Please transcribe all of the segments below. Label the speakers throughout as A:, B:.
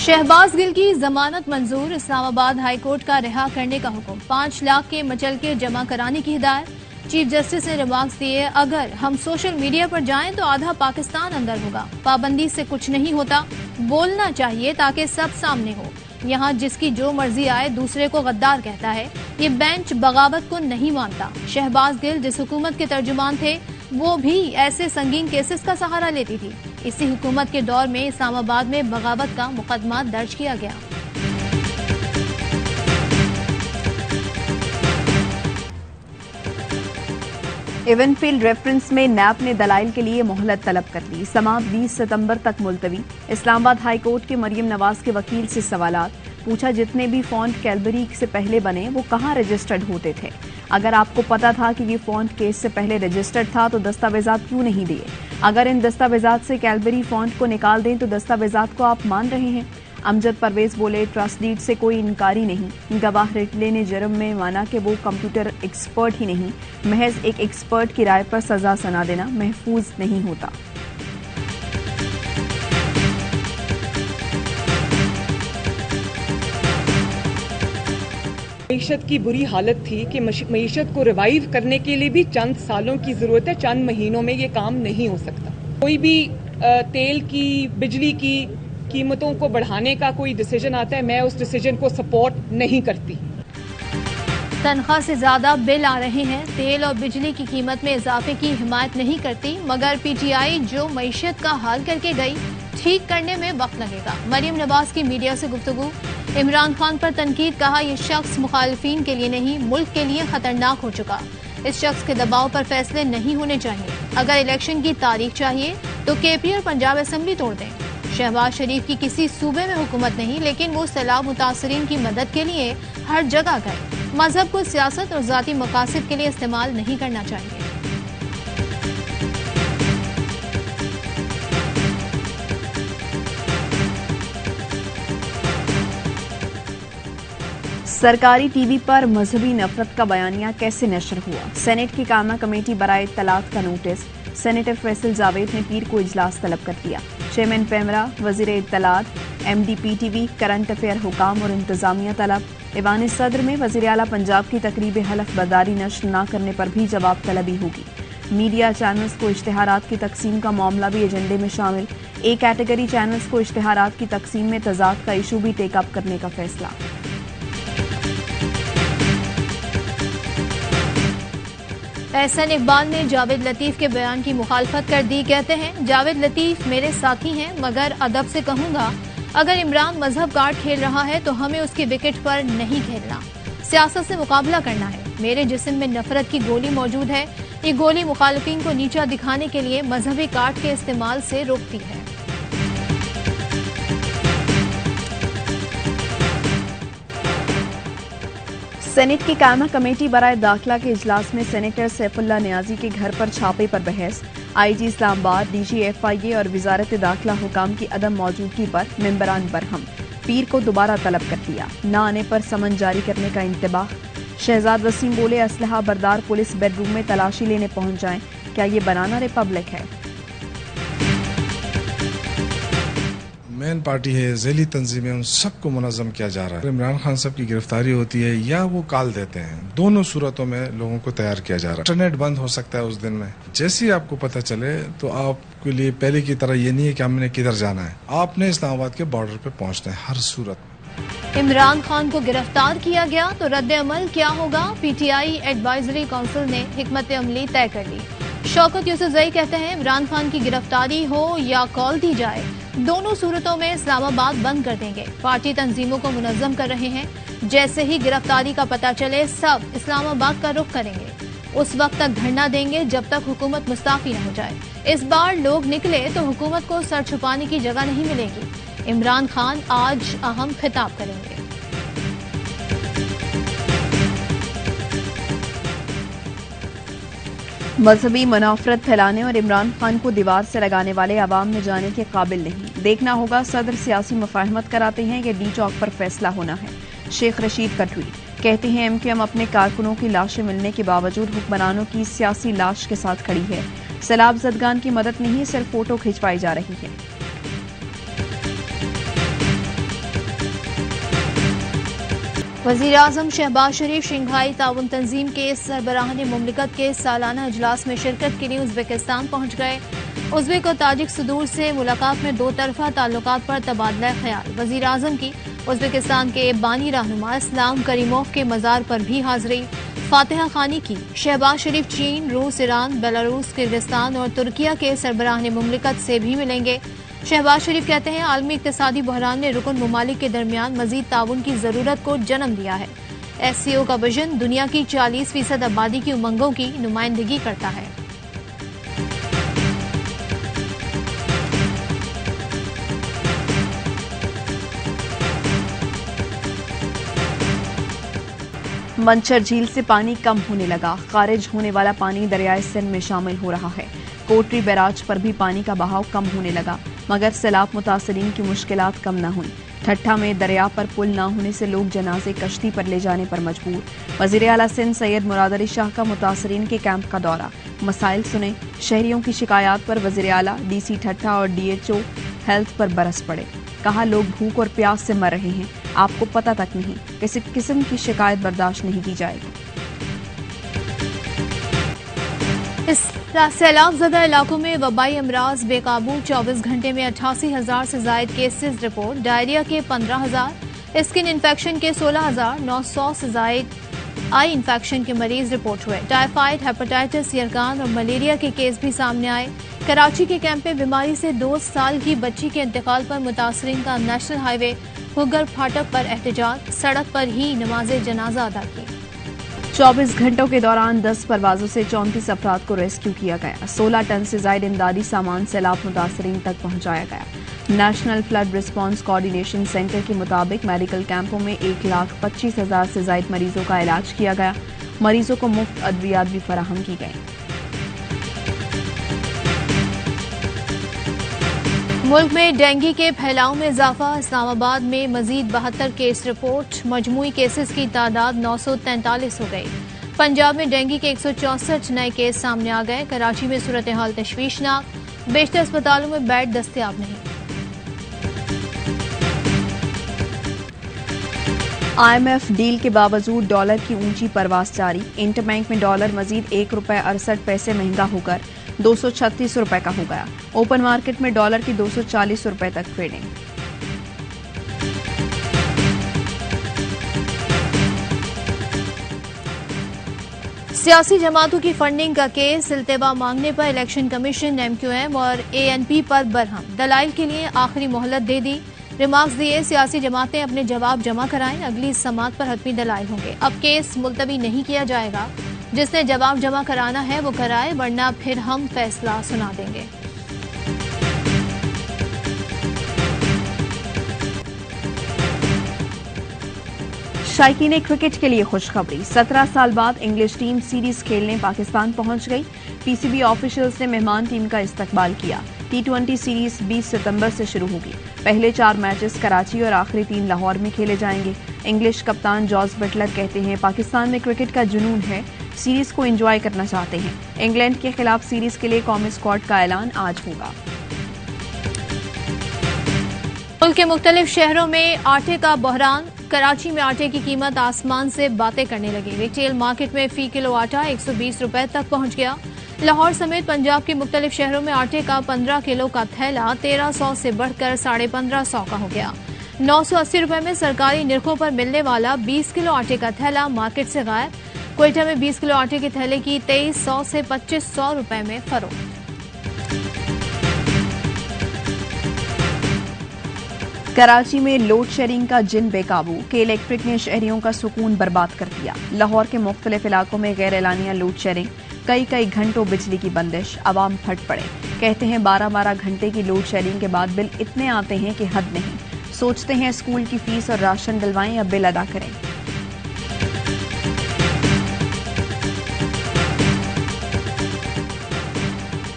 A: शहबाज गिल की जमानत मंजूर, इस्लामाबाद हाई कोर्ट का रिहा करने का हुक्म। 5 लाख के मचलके जमा कराने की हिदायत। चीफ जस्टिस ने रिमार्क्स दिए, अगर हम सोशल मीडिया पर जाएं तो आधा पाकिस्तान अंदर होगा। पाबंदी से कुछ नहीं होता, बोलना चाहिए ताकि सब सामने हो। यहाँ जिसकी जो मर्जी आए दूसरे को गद्दार कहता है। ये बेंच बगावत को नहीं मानता। शहबाज गिल जिस हुकूमत के तर्जुमान थे वो भी ऐसे संगीन केसेस का सहारा लेती थी। इसी हुकूमत के दौर में इस्लामाबाद में बगावत का मुकदमा दर्ज किया गया।
B: इवनफील्ड रेफरेंस में नैब ने दलाइल के लिए मोहलत तलब कर ली। समाअत 20 सितंबर तक मुलतवी। इस्लामाबाद हाई कोर्ट के मरियम नवाज के वकील से सवालात पूछा, जितने भी फॉन्ट कैलबरी से पहले बने वो कहाँ रजिस्टर्ड होते थे? अगर आपको पता था कि ये फॉन्ट केस से पहले रजिस्टर्ड था तो दस्तावेजात क्यों नहीं दिए? अगर इन दस्तावेजात से कैलबरी फॉन्ट को निकाल दें तो दस्तावेजात को आप मान रहे हैं? अमजद परवेज बोले, ट्रस्ट डीड से कोई इनकारी नहीं। गवाह रिटले ने जुर्म में माना कि वो कंप्यूटर एक्सपर्ट ही नहीं, महज एक एक्सपर्ट की राय पर सजा सुना देना महफूज नहीं होता।
C: मईशत की बुरी हालत थी कि मईशत को रिवाइव करने के लिए भी चंद सालों की जरूरत है, चंद महीनों में ये काम नहीं हो सकता। कोई भी तेल की, बिजली की कीमतों को बढ़ाने का कोई डिसीजन आता है, मैं उस डिसीजन को सपोर्ट नहीं करती।
A: तनख्वाह से ज्यादा बिल आ रहे हैं। तेल और बिजली की कीमत में इजाफे की हिमायत नहीं करती, मगर पीटीआई जो मईशत का हाल करके गई ठीक करने में वक्त लगेगा। मरियम नवाज की मीडिया से गुफ्तगू। इमरान खान पर तनकीद, कहा यह शख्स मुखालिफिन के लिए नहीं मुल्क के लिए खतरनाक हो चुका। इस शख्स के दबाव पर फैसले नहीं होने चाहिए। अगर इलेक्शन की तारीख चाहिए तो केपी और पंजाब असेंबली तोड़ दें। शहबाज शरीफ की किसी सूबे में हुकूमत नहीं, लेकिन वो सैलाब मुतासरीन की मदद के लिए हर जगह गए। मजहब को सियासत और जाती मकासद के लिए इस्तेमाल नहीं करना चाहिए।
B: सरकारी टीवी पर मजहबी नफरत का बयानिया कैसे नशर हुआ? सेनेट की कायमा कमेटी बराए इत्तलात का नोटिस। सेनेटर फैसल जावेद ने पीर को इजलास तलब कर दिया। चेयरमैन पैमरा, वजीर इत्तलात, MD PTV, करंट अफेयर हुकाम और इंतजामिया तलब। ईवान सदर में वजीर आला पंजाब की तकरीब हलफ बर्दारी नशर न करने पर भी जवाब तलबी होगी। मीडिया चैनल्स को इश्तिहारात की तकसीम का मामला भी एजेंडे में शामिल। ए कैटेगरी चैनल्स को इश्तिहारात की तकसीम में तजाद का इशू भी टेकअप करने का फैसला।
A: एहसन इकबाल ने जावेद लतीफ के बयान की मुखालफत कर दी। कहते हैं, जावेद लतीफ मेरे साथी हैं, मगर अदब से कहूंगा, अगर इमरान मजहब कार्ड खेल रहा है तो हमें उसकी विकेट पर नहीं खेलना, सियासत से मुकाबला करना है। मेरे जिस्म में नफरत की गोली मौजूद है। ये गोली मुखालिफिन को नीचा दिखाने के लिए मजहबी कार्ड के इस्तेमाल से रोकती है।
B: सेनेट की कायमा कमेटी बराए दाखिला के इजलास में सेनेटर सैफुल्लाह नियाजी के घर पर छापे पर बहस। IG इस्लामाबाद, DG FIA और वजारत दाखिला हुकाम की अदम मौजूदगी पर मेंबरान बरहम। पीर को दोबारा तलब कर दिया। न आने पर समन जारी करने का इंतबाह। शहजाद वसीम बोले, असलहा बरदार पुलिस बेडरूम में तलाशी लेने पहुंच जाएं, क्या ये बनाना रिपब्लिक है?
D: मेन पार्टी है, ज़ैली तंजीमें, उन सबको मुनज़्ज़म किया जा रहा है। इमरान खान साहब की गिरफ्तारी होती है या वो काल देते हैं, दोनों सूरतों में लोगों को तैयार किया जा रहा है। इंटरनेट बंद हो सकता है उस दिन में। जैसे ही आपको पता चले तो आपके लिए पहले की तरह ये नहीं है कि हमने किधर जाना है, आपने इस्लामाबाद के बॉर्डर पे पहुंचना है हर सूरत में।
A: इमरान खान को गिरफ्तार किया गया तो रद्द अमल क्या होगा? PTI एडवाइजरी काउंसिल ने हिकमत अमली तय कर ली। शौकत यूसुफजई कहते हैं, इमरान खान की गिरफ्तारी हो या कॉल दी जाए, दोनों सूरतों में इस्लामाबाद बंद कर देंगे। पार्टी तंजीमों को मुनज़्ज़म कर रहे हैं। जैसे ही गिरफ्तारी का पता चले सब इस्लामाबाद का रुख करेंगे। उस वक्त तक धरना देंगे जब तक हुकूमत मुस्ताफी न हो जाए। इस बार लोग निकले तो हुकूमत को सर छुपाने की जगह नहीं मिलेगी। इमरान खान आज अहम खिताब करेंगे।
B: मजहबी मुनाफरत फैलाने और इमरान खान को दीवार से लगाने वाले अवाम में जाने के काबिल नहीं। देखना होगा सदर सियासी मुफाहमत कराते हैं या डी चौक पर फैसला होना है। शेख रशीद का ट्वीट। कहते हैं, MQM अपने कारकुनों की लाशें मिलने के बावजूद हुक्मरानों की सियासी लाश के साथ खड़ी है। सैलाब जदगान की मदद नहीं, सिर्फ फोटो खिंचवाई जा रही है।
A: वज़ीर आज़म शहबाज शरीफ शंघाई ताउन तंजीम के सरबराहान मुमलिकत के सालाना इजलास में शिरकत के लिए उज़्बेकिस्तान पहुंच गए। उज़्बेक और ताजिक सदूर से मुलाकात में दो तरफा ताल्लुकात पर तबादला ख्याल। वज़ीर आज़म की उज़्बेकिस्तान के बानी रहनुमा इस्लाम करीमोव के मज़ार पर भी हाजिरी। फातिहा खानी की। शहबाज शरीफ चीन, रूस, ईरान, बेलारूस, किर्गिस्तान और तुर्किया के सरबराहान मुमलिकत से भी मिलेंगे। शहबाज शरीफ कहते हैं आलमी इक्तिसादी बहरान ने रुकन ममालिक के दरमियान मजीद ताउन की जरूरत को जन्म दिया है। SCO का विजन दुनिया की 40% आबादी की उमंगों की नुमाइंदगी करता है।
B: मंचर झील से पानी कम होने लगा। खारिज होने वाला पानी दरियाए सिंध में शामिल हो रहा है। कोटरी बैराज पर भी पानी का बहाव कम होने लगा, मगर सैलाब मुतासरीन की मुश्किलात कम न हुई। ठट्ठा में दरिया पर पुल न होने से लोग जनाजे कश्ती पर ले जाने पर मजबूर। वज़ीर आला सिंध सैयद मुराद अली शाह का मुतासरीन के कैंप का दौरा, मसाइल सुने। शहरियों की शिकायत पर वज़ीर आला, DC ठट्ठा और DHO हेल्थ पर बरस पड़े। कहा लोग भूख और प्यास से मर रहे हैं, आपको पता तक नहीं। किसी किस्म की शिकायत बर्दाश्त नहीं की जाएगी।
A: इस सैलाब ज़दा इलाकों में वबाई अमराज बेकाबू। 24 घंटे में 88,000 से जायद केसेस रिपोर्ट। डायरिया के 15,000, स्किन इन्फेक्शन के 16,900 से जायद आई इन्फेक्शन के मरीज रिपोर्ट हुए। टाइफाइड, हेपेटाइटिस, यरकान और मलेरिया के केस भी सामने आए। कराची के कैंप में बीमारी से 2 साल की बच्ची के इंतकाल पर मुतासरीन का नेशनल हाईवे घुग्गर फाटक पर एहतजाज। सड़क पर ही नमाज जनाजा अदा की।
B: 24 घंटों के दौरान 10 परवाजों से 34 अफराद को रेस्क्यू किया गया। 16 टन से ज्यादा इमदादी सामान सैलाब मुतासरीन तक पहुंचाया गया। National flood response coordination centre के मुताबिक मेडिकल कैंपों में 1,25,000 से ज्यादा मरीजों का इलाज किया गया। मरीजों को मुफ्त अद्वियात भी फराहम की गई।
A: मुल्क में डेंगू के फैलाव में इजाफा। इस्लामाबाद में मजीद 72 केस रिपोर्ट। मजमूई केसेस की तादाद 943 हो गई। पंजाब में डेंगू के 164 नए केस सामने आ गए। कराची में सूरत हाल तशवीशनाक। बेशतर अस्पतालों में बेड दस्तयाब नहीं।
B: IMF डील के बावजूद डॉलर की ऊंची परवास जारी। इंटरबैंक में डॉलर मजीद ₹1.68 महंगा होकर 236 रुपए का हो गया। ओपन मार्केट में डॉलर की 240 रुपए तक ट्रेडिंग।
A: सियासी जमातों की फंडिंग का केस। इल्तिवा मांगने पर इलेक्शन कमीशन MQM और ANP पर बरहम। दलाइल के लिए आखिरी मोहलत दे दी। रिमार्क्स दिए सियासी जमातें अपने जवाब जमा कराएं। अगली समात पर हतमी दलाइल होंगे। अब केस मुलतवी नहीं किया जाएगा। जिसने जवाब जमा कराना है वो कराए, वरना फिर हम फैसला सुना देंगे।
B: शायकीन क्रिकेट के लिए खुशखबरी। 17 साल बाद इंग्लिश टीम सीरीज खेलने पाकिस्तान पहुंच गई। PCB ऑफिशियल्स ने मेहमान टीम का इस्तकबाल किया। T20 सीरीज 20 सितंबर से शुरू होगी। पहले 4 मैचेस कराची और आखिरी 3 लाहौर में खेले जाएंगे। इंग्लिश कप्तान जॉस बटलर कहते हैं पाकिस्तान में क्रिकेट का जुनून है, सीरीज को एंजॉय करना चाहते हैं। इंग्लैंड के खिलाफ सीरीज के लिए कौमी स्क्वाड का ऐलान आज होगा।
A: मुल्क के मुख्तलिफ शहरों में आटे का बहरान। कराची में आटे की कीमत आसमान से बातें करने लगी। रिटेल मार्केट में फी किलो आटा 120 रुपए तक पहुंच गया। लाहौर समेत पंजाब के मुख्तलिफ शहरों में आटे का 15 किलो का थैला 1300 से बढ़कर 1550 का हो गया। 980 रुपए में सरकारी निरखों पर मिलने वाला 20 किलो आटे का थैला मार्केट से गायब। क्वेटा में 20 किलो आटे के थैले की 2300 से 2500 रुपए में फरोख्त।
B: कराची में लोड शेडिंग का जिन बेकाबू। के इलेक्ट्रिक ने शहरियों का सुकून बर्बाद कर दिया। लाहौर के मुख्तलिफ इलाकों में गैर एलानिया लोड शेडिंग। कई घंटों बिजली की बंदिश। आवाम फट पड़े। कहते हैं 12 घंटे की लोड शेडिंग के बाद बिल इतने आते हैं कि हद नहीं। सोचते हैं स्कूल की फीस और राशन डलवाएं या बिल अदा करें।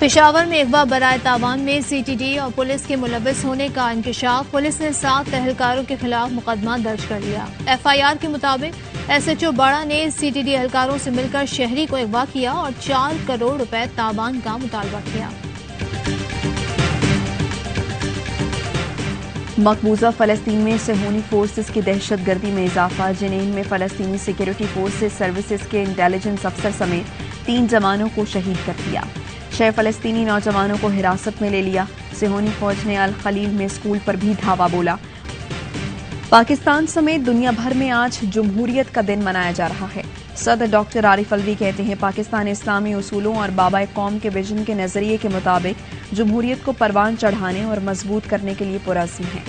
A: पेशावर में अगवा बराए तावान में CTD और पुलिस के मुलविस होने का इंकशाफ। पुलिस ने 7 एहलकारों के खिलाफ मुकदमा दर्ज कर लिया। FIR के मुताबिक SHO बाड़ा ने CTD एहलकारों से मिलकर शहरी को अगवा किया और 4 करोड़ रुपए तावान का मुतालबा किया।
B: मकबूजा फ़लस्तीन में सेहूनी फोर्सेस की दहशतगर्दी में इजाफा। जिनेन में फ़लस्तीनी सिक्योरिटी फोर्सेस सर्विसेज के इंटेलिजेंस अफसर समेत 3 जवानों को शहीद कर दिया। 6 फ़लस्तीनी नौजवानों को हिरासत में ले लिया। सेहूनी फौज ने अल खलील में स्कूल पर भी धावा बोला। पाकिस्तान समेत दुनिया भर में आज जमहूरियत का दिन मनाया जा रहा है। सदर डॉक्टर आरिफ अलवी कहते हैं पाकिस्तान इस्लामी उसूलों और बाबा कौम के विजन के नजरिए के मुताबिक जमहूरियत को परवान चढ़ाने और मजबूत करने के लिए पुरअज़्म है।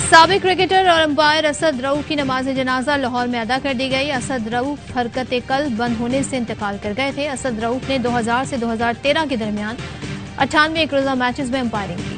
A: साबिक क्रिकेटर और अंपायर असद रऊफ की नमाज जनाजा लाहौर में अदा कर दी गई। असद रऊफ हरकत कल्ब बंद होने से इंतकाल कर गए थे। असद रऊफ ने 2000 से 2013 के दरमियान 98 एक रोजा मैचेस में अंपायरिंग की।